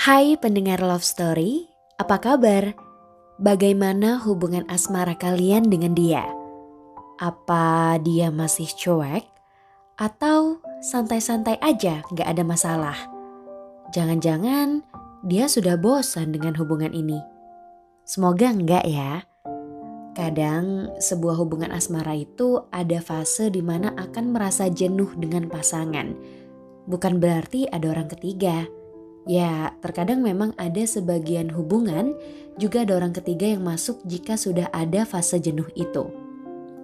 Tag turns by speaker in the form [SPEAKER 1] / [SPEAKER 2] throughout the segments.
[SPEAKER 1] Hai pendengar Love Story, apa kabar? Bagaimana hubungan asmara kalian dengan dia? Apa dia masih cuek? Atau santai-santai aja gak ada masalah? Jangan-jangan dia sudah bosan dengan hubungan ini. Semoga enggak ya. Kadang sebuah hubungan asmara itu ada fase di mana akan merasa jenuh dengan pasangan. Bukan berarti ada orang ketiga. Ya, terkadang memang ada sebagian hubungan juga ada orang ketiga yang masuk jika sudah ada fase jenuh itu.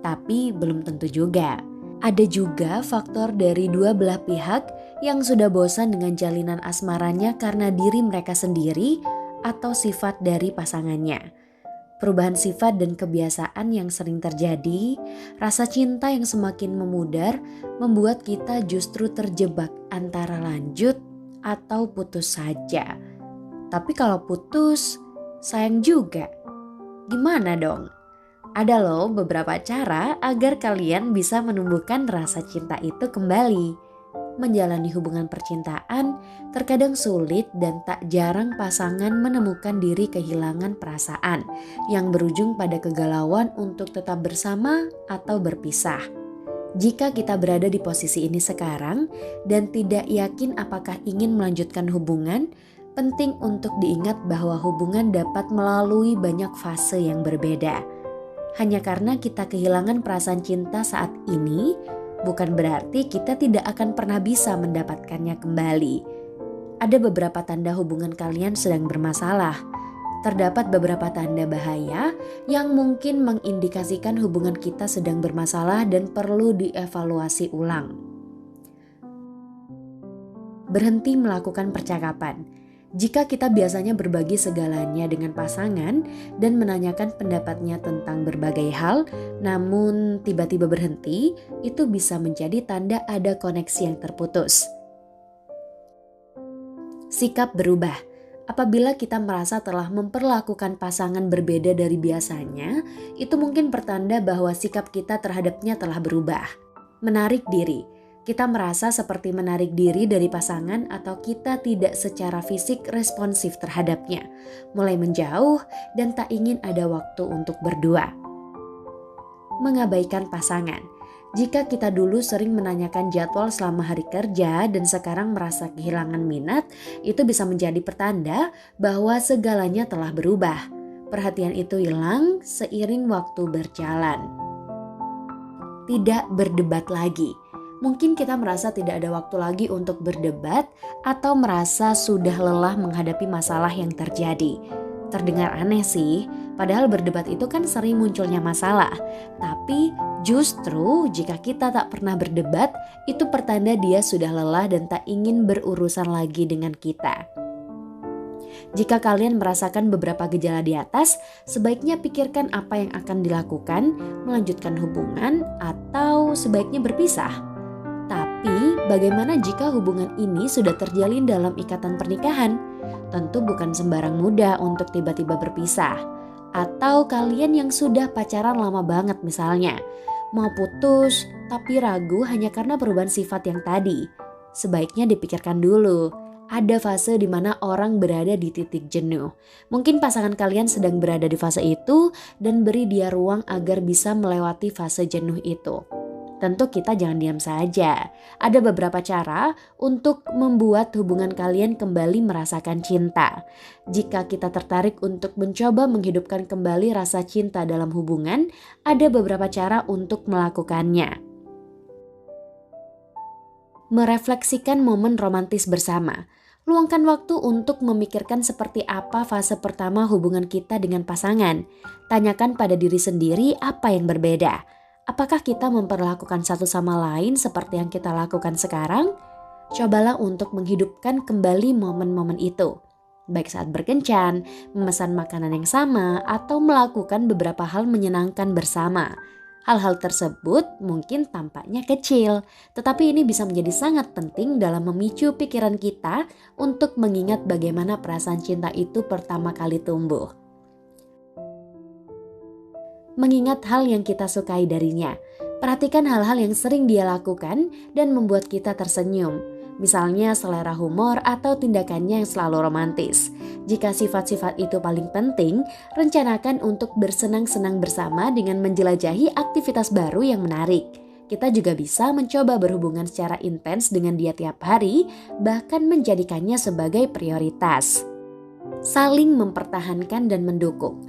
[SPEAKER 1] Tapi belum tentu juga. Ada juga faktor dari dua belah pihak yang sudah bosan dengan jalinan asmaranya karena diri mereka sendiri atau sifat dari pasangannya. Perubahan sifat dan kebiasaan yang sering terjadi, rasa cinta yang semakin memudar membuat kita justru terjebak antara lanjut atau putus saja. Tapi kalau putus, sayang juga. Gimana dong? Ada loh beberapa cara agar kalian bisa menumbuhkan rasa cinta itu kembali. Menjalani hubungan percintaan terkadang sulit dan tak jarang pasangan menemukan diri kehilangan perasaan yang berujung pada kegalauan untuk tetap bersama atau berpisah. Jika kita berada di posisi ini sekarang dan tidak yakin apakah ingin melanjutkan hubungan, penting untuk diingat bahwa hubungan dapat melalui banyak fase yang berbeda. Hanya karena kita kehilangan perasaan cinta saat ini, bukan berarti kita tidak akan pernah bisa mendapatkannya kembali. Ada beberapa tanda hubungan kalian sedang bermasalah. Terdapat beberapa tanda bahaya yang mungkin mengindikasikan hubungan kita sedang bermasalah dan perlu dievaluasi ulang. Berhenti melakukan percakapan. Jika kita biasanya berbagi segalanya dengan pasangan dan menanyakan pendapatnya tentang berbagai hal, namun tiba-tiba berhenti, itu bisa menjadi tanda ada koneksi yang terputus. Sikap berubah. Apabila kita merasa telah memperlakukan pasangan berbeda dari biasanya, itu mungkin pertanda bahwa sikap kita terhadapnya telah berubah. Menarik diri. Kita merasa seperti menarik diri dari pasangan atau kita tidak secara fisik responsif terhadapnya, mulai menjauh dan tak ingin ada waktu untuk berdua. Mengabaikan pasangan. Jika kita dulu sering menanyakan jadwal selama hari kerja dan sekarang merasa kehilangan minat, itu bisa menjadi pertanda bahwa segalanya telah berubah. Perhatian itu hilang seiring waktu berjalan. Tidak berdebat lagi. Mungkin kita merasa tidak ada waktu lagi untuk berdebat atau merasa sudah lelah menghadapi masalah yang terjadi. Terdengar aneh sih, padahal berdebat itu kan sering munculnya masalah. Tapi justru jika kita tak pernah berdebat, itu pertanda dia sudah lelah dan tak ingin berurusan lagi dengan kita. Jika kalian merasakan beberapa gejala di atas, sebaiknya pikirkan apa yang akan dilakukan, melanjutkan hubungan, atau sebaiknya berpisah. Tapi bagaimana jika hubungan ini sudah terjalin dalam ikatan pernikahan? Tentu bukan sembarang mudah untuk tiba-tiba berpisah. Atau kalian yang sudah pacaran lama banget misalnya, mau putus tapi ragu hanya karena perubahan sifat yang tadi. Sebaiknya dipikirkan dulu. Ada fase di mana orang berada di titik jenuh. Mungkin pasangan kalian sedang berada di fase itu dan beri dia ruang agar bisa melewati fase jenuh itu. Tentu kita jangan diam saja. Ada beberapa cara untuk membuat hubungan kalian kembali merasakan cinta. Jika kita tertarik untuk mencoba menghidupkan kembali rasa cinta dalam hubungan, ada beberapa cara untuk melakukannya. Merefleksikan momen romantis bersama. Luangkan waktu untuk memikirkan seperti apa fase pertama hubungan kita dengan pasangan. Tanyakan pada diri sendiri apa yang berbeda. Apakah kita memperlakukan satu sama lain seperti yang kita lakukan sekarang? Cobalah untuk menghidupkan kembali momen-momen itu. Baik saat berkencan, memesan makanan yang sama, atau melakukan beberapa hal menyenangkan bersama. Hal-hal tersebut mungkin tampaknya kecil, tetapi ini bisa menjadi sangat penting dalam memicu pikiran kita untuk mengingat bagaimana perasaan cinta itu pertama kali tumbuh. Mengingat hal yang kita sukai darinya. Perhatikan hal-hal yang sering dia lakukan dan membuat kita tersenyum. misalnya selera humor atau tindakannya yang selalu romantis. Jika sifat-sifat itu paling penting, rencanakan untuk bersenang-senang bersama dengan menjelajahi aktivitas baru yang menarik. Kita juga bisa mencoba berhubungan secara intens dengan dia tiap hari, bahkan menjadikannya sebagai prioritas. Saling mempertahankan dan mendukung.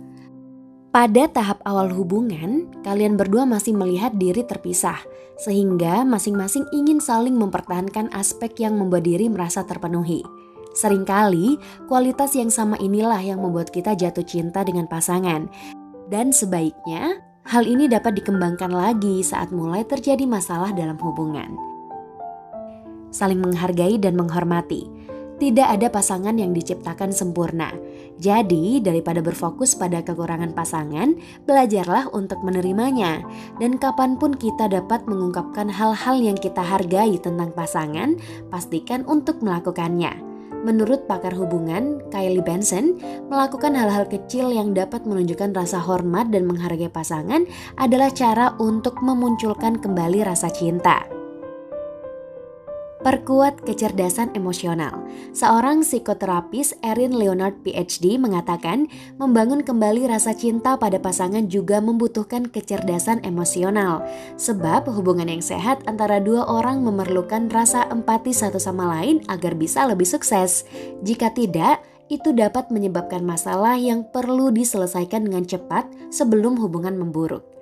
[SPEAKER 1] Pada tahap awal hubungan, kalian berdua masih melihat diri terpisah, sehingga masing-masing ingin saling mempertahankan aspek yang membuat diri merasa terpenuhi. Seringkali, kualitas yang sama inilah yang membuat kita jatuh cinta dengan pasangan. Dan sebaiknya, hal ini dapat dikembangkan lagi saat mulai terjadi masalah dalam hubungan. Saling menghargai dan menghormati. Tidak ada pasangan yang diciptakan sempurna. Jadi, daripada berfokus pada kekurangan pasangan, belajarlah untuk menerimanya. Dan kapanpun kita dapat mengungkapkan hal-hal yang kita hargai tentang pasangan, pastikan untuk melakukannya. Menurut pakar hubungan, Kylie Benson, melakukan hal-hal kecil yang dapat menunjukkan rasa hormat dan menghargai pasangan adalah cara untuk memunculkan kembali rasa cinta. Perkuat kecerdasan emosional. Seorang psikoterapis Erin Leonard PhD mengatakan membangun kembali rasa cinta pada pasangan juga membutuhkan kecerdasan emosional. Sebab hubungan yang sehat antara dua orang memerlukan rasa empati satu sama lain agar bisa lebih sukses. Jika tidak, itu dapat menyebabkan masalah yang perlu diselesaikan dengan cepat sebelum hubungan memburuk.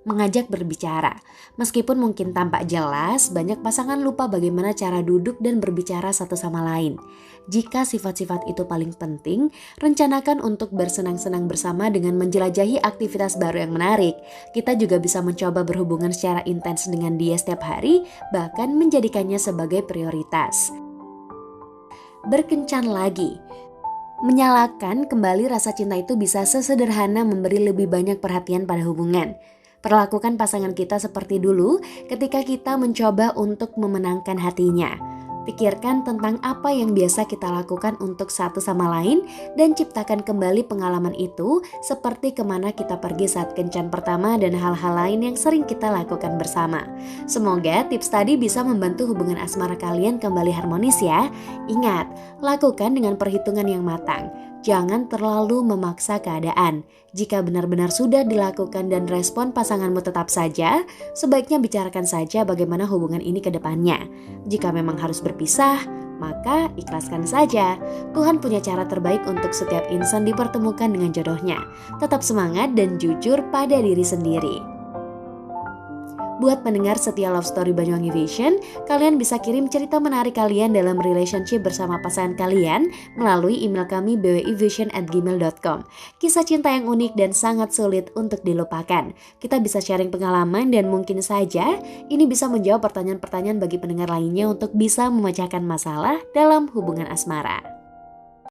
[SPEAKER 1] Mengajak berbicara. Meskipun mungkin tampak jelas, banyak pasangan lupa bagaimana cara duduk dan berbicara satu sama lain. Jika sifat-sifat itu paling penting, rencanakan untuk bersenang-senang bersama dengan menjelajahi aktivitas baru yang menarik. Kita juga bisa mencoba berhubungan secara intens dengan dia setiap hari, bahkan menjadikannya sebagai prioritas. Berkencan lagi. Menyalakan kembali rasa cinta itu bisa sesederhana memberi lebih banyak perhatian pada hubungan. Perlakukan pasangan kita seperti dulu ketika kita mencoba untuk memenangkan hatinya. Pikirkan tentang apa yang biasa kita lakukan untuk satu sama lain dan ciptakan kembali pengalaman itu seperti kemana kita pergi saat kencan pertama dan hal-hal lain yang sering kita lakukan bersama. Semoga tips tadi bisa membantu hubungan asmara kalian kembali harmonis ya. Ingat, lakukan dengan perhitungan yang matang. Jangan terlalu memaksa keadaan. Jika benar-benar sudah dilakukan dan respon pasanganmu tetap saja, sebaiknya bicarakan saja bagaimana hubungan ini ke depannya. Jika memang harus berpisah, maka ikhlaskan saja. Tuhan punya cara terbaik untuk setiap insan dipertemukan dengan jodohnya. Tetap semangat dan jujur pada diri sendiri. Buat pendengar setia Love Story Banyuwangi Vision, kalian bisa kirim cerita menarik kalian dalam relationship bersama pasangan kalian melalui email kami bwivision@gmail.com. Kisah cinta yang unik dan sangat sulit untuk dilupakan. Kita bisa sharing pengalaman dan mungkin saja ini bisa menjawab pertanyaan-pertanyaan bagi pendengar lainnya untuk bisa memecahkan masalah dalam hubungan asmara.